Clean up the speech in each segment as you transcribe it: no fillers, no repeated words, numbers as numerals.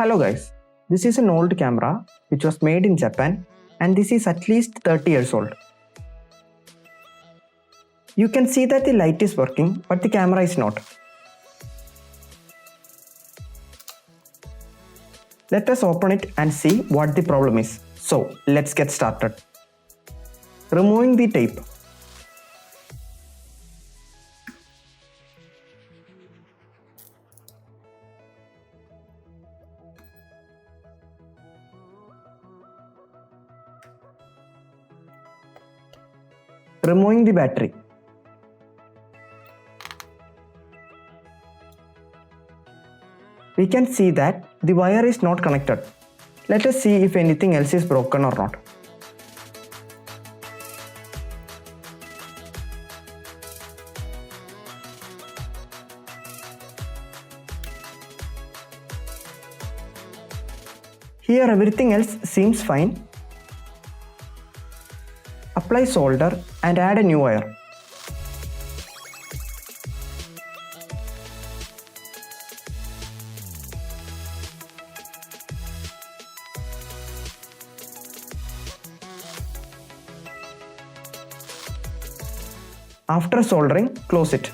Hello guys, this is an old camera which was made in Japan and this is at least 30 years old. You can see that the light is working but the camera is not. Let us open it and see what the problem is. So let's get started. Removing the tape. Removing the battery. We can see that the wire is not connected. Let us see if anything else is broken or not. Here everything else seems fine. Apply solder and add a new wire. After soldering, close it.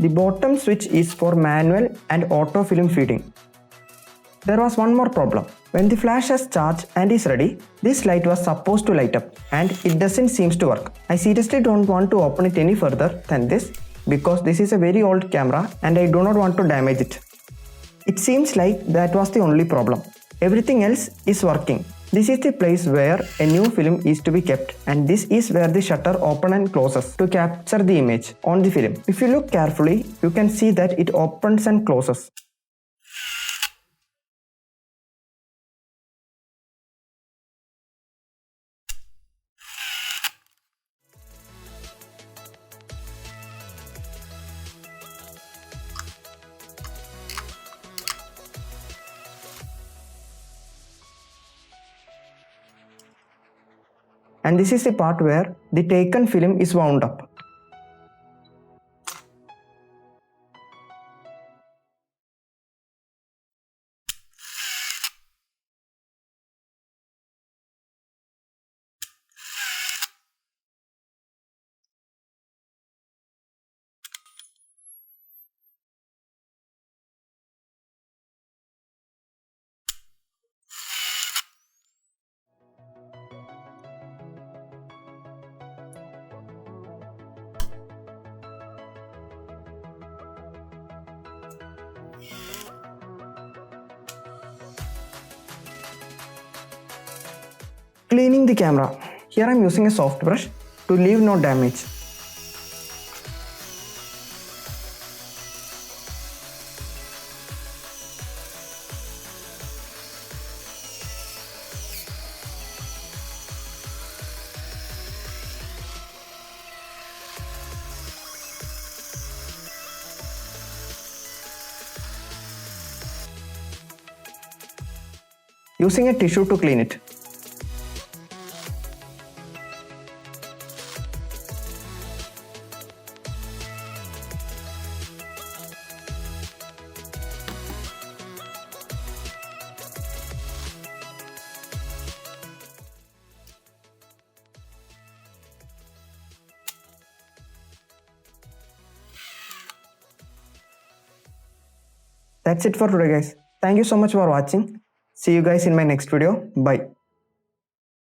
The bottom switch is for manual and auto film feeding. There was one more problem. When the flash has charged and is ready, this light was supposed to light up and it doesn't seem to work. I seriously don't want to open it any further than this because this is a very old camera and I do not want to damage it. It seems like that was the only problem. Everything else is working. This is the place where a new film is to be kept and this is where the shutter opens and closes to capture the image on the film. If you look carefully, you can see that it opens and closes. And this is the part where the taken film is wound up. Cleaning the camera. Here I am using a soft brush to leave no damage. Using a tissue to clean it. That's it for today guys. Thank you so much for watching. See you guys in my next video. Bye.